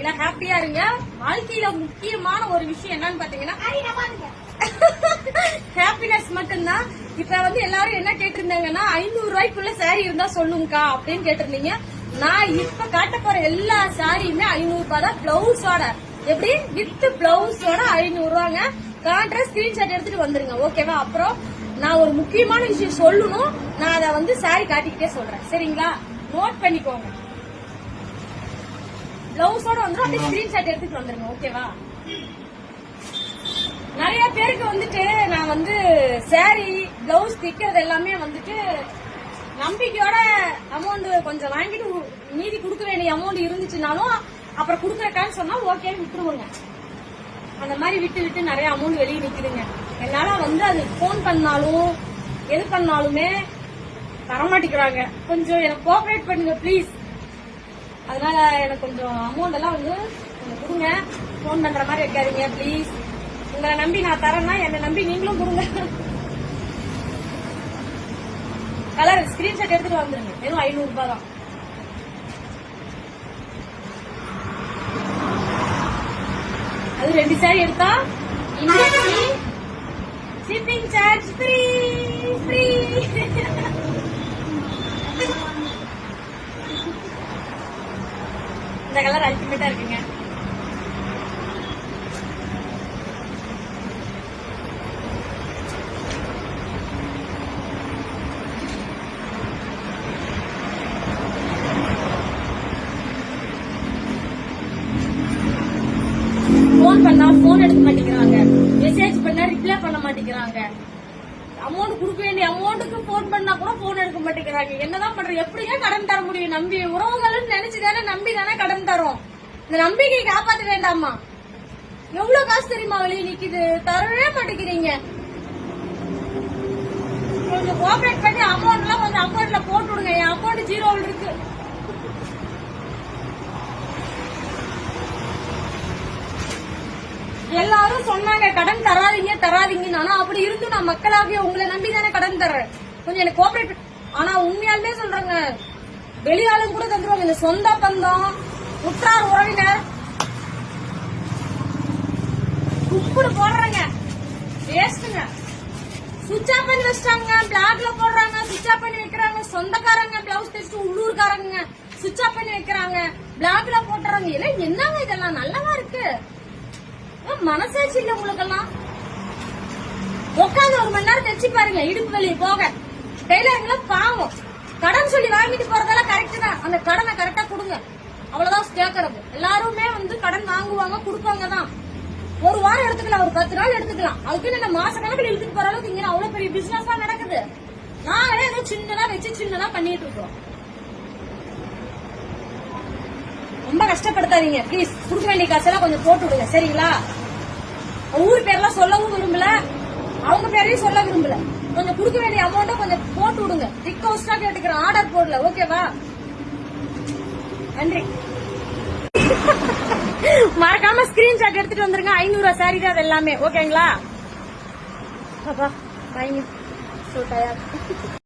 சரிங்களா? ஹாப்பியா இருங்க. வாழ்க்கையில முக்கியமான ஒரு விஷயம் என்னன்னு பாத்தீங்கன்னா ஹாப்பினஸ் மட்டும்தான். இப்ப வந்து எல்லாரும் என்ன கேட்டிருந்தாங்கன்னா 500 ரூபாய்க்குள்ள சாரி இருந்தா சொல்லுங்கக்கா அப்படின்னு கேட்டிருந்தீங்க. நான் இப்ப காட்ட போற எல்லா சாரியுமே 500 ரூபாய் தான். பிளவுஸோட எப்படி வித் பிளவுஸோட 500 ரூபாங்க. காட்டுற ஸ்கிரீன்ஷாட் எடுத்துட்டு வந்துருங்க. ஓகேவா? அப்புறம் நான் ஒரு முக்கியமான விஷயம் சொல்லணும். நான் அதை வந்து சாரி காட்டிக்கிட்டே சொல்றேன். சரிங்களா? நோட் பண்ணிக்கோங்க. பிளவுஸோட வந்து அப்படியே ஸ்கிரீன்ஷாட் எடுத்துட்டு வந்துருங்க. ஓகேவா? நிறைய பேருக்கு வந்துட்டு நான் வந்து சாரி பிளவுஸ் தைக்கிறது எல்லாமே வந்துட்டு நம்பிக்கையோட அமௌண்ட் கொஞ்சம் வாங்கிட்டு மீதி கொடுக்க வேண்டிய அமௌண்ட் இருந்துச்சுனாலும் அப்புறம் கொடுக்கறக்கான்னு சொன்னா ஓகே விட்டுருவோங்க. அந்த மாதிரி விட்டு நிறைய அமௌண்ட் வெளியே நிக்குதுங்க. என்னால வந்து அது போன் பண்ணாலும் எது பண்ணாலுமே தரமாட்டிக்கிறாங்க. கொஞ்சம் எனக்கு கோஆபரேட் பண்ணுங்க பிளீஸ். அதனால எனக்கு கொஞ்சம் அமௌண்ட் எல்லாம் வந்து கொஞ்சம் கொடுங்க. போன் பண்ற மாதிரி வைக்காதீங்க பிளீஸ். உங்களை நம்பி நான் தரேன்னா என்னை நம்பி நீங்களும் கொடுங்க. கலர் ஸ்கிரீன்ஷாட் எடுத்துட்டு வந்துருங்க. வெறும் 500 ரூபாய் தான். அது 2 சாரி எடுத்தா இன்னைக்கு ஷிப்பிங் சார்ஜ் ஃப்ரீ. இந்த கலர் அல்டிமேட்டா இருக்குங்க. போன் பண்ணா போன் எடுக்க மாட்டேங்கிறாங்க. மெசேஜ் பண்ணா ரிப்ளை பண்ண மாட்டேங்கிறாங்க. அமௌண்ட் கொடுக்க வேண்டிய அமௌண்ட்டுக்கு போன் பண்ணா கூட போன் எடுக்க மாட்டேங்கிறாங்க. என்னதான் பண்ற? எப்படிங்க கடன் தர முடியும்? நம்பி உறவுகள் நினைச்சுதானே நம்பி தானே கடன் தரோம். இந்த நம்பிக்கை காப்பாற்ற வேண்டாமா? எவ்வளவு காசு தெரியுமா வெளியே நிக்குது? தரவே மாட்டேங்கிறீங்க. கொஞ்சம் கோஆபரேட் பண்ணி அமௌண்ட் எல்லாம் கொஞ்சம் அக்கௌண்ட்ல போட்டு விடுங்க. என் அக்கௌண்ட் ஜீரோவில் இருக்கு. எல்லாரும் சொன்னாங்க கடன் தராதீங்க. ஆனா அப்படி இருந்து நான் மக்களாகிய உங்களை நம்பி தானே கடன் தர்றேன். கொஞ்சம் எனக்கு கோஆபரேட். ஆனா உண்மையாலுமே சொல்றாங்க வெளியாளும் கூட தந்துருவாங்க. இந்த சொந்த பந்தம் உற்றார் உறவினர் உப்புடு போடுறாங்க. வேஸ்ட்டுங்க. சுவிட்ச் ஆஃப் பண்ணி வச்சிட்டாங்க. பிளாக்ல போடுறாங்க. சுவிட்ச் ஆஃப் பண்ணி வைக்கிறாங்க. சொந்தக்காரங்க பிளவுஸ் தைச்சு உள்ளூர்காரங்க சுவிட்ச் ஆஃப் பண்ணி வைக்கிறாங்க. பிளாக்ல போட்டுறாங்க. எல்லாம் என்னங்க இதெல்லாம் நல்லவா இருக்கு? மனசாட்சி இல்ல உங்களுக்கெல்லாம். உட்காந்து 1 மணி நேரம் தைச்சு பாருங்க. இடுப்பு வெளியே போக டெய்லருங்களா பாவம். கடன் சொல்லி வாங்கிட்டு போறதெல்லாம் கரெக்ட் தான். அந்த கடனை கரெக்டா கொடுங்க. அவ்வளவுதான் கேட்கறது. எல்லாருமே வந்து கடன் வாங்குவாங்க கொடுப்பாங்க தான். ஒரு வாரம் எடுத்துக்கலாம், ஒரு 10 நாள் எடுத்துக்கலாம். அதுக்கு என்ன மாச கணக்கில் இழுத்துட்டு போற அளவுக்கு இங்க அவ்வளவு பெரிய பிசினஸ் தான் நடக்குது. நாங்களே ஏதோ சின்னதா வச்சு சின்னதா பண்ணிட்டு இருக்கோம். ரொம்ப கஷ்டப்படுத்தாதீங்க பிளீஸ். கொடுக்க வேண்டிய காசெல்லாம் கொஞ்சம் போட்டு விடுங்க. சரிங்களா? ஊர் பேர்லாம் சொல்லவும் விரும்பல, அவங்க பேரையும் சொல்ல விரும்பல. கொஞ்சம் கொடுக்க வேண்டிய அமௌண்ட்டை கொஞ்சம் போட்டு விடுங்க. ரிக்வஸ்டா கேட்டுக்கிறேன். ஆர்டர் போடல. ஓகேவா? நன்றி. மறக்காம ஸ்கிரீன்ஷாட் எடுத்துட்டு வந்துருங்க. 500 ரூபாய் சாரி தான் அது எல்லாமே. ஓகேங்களா? பாப்பா பாய்ங்க. So tired.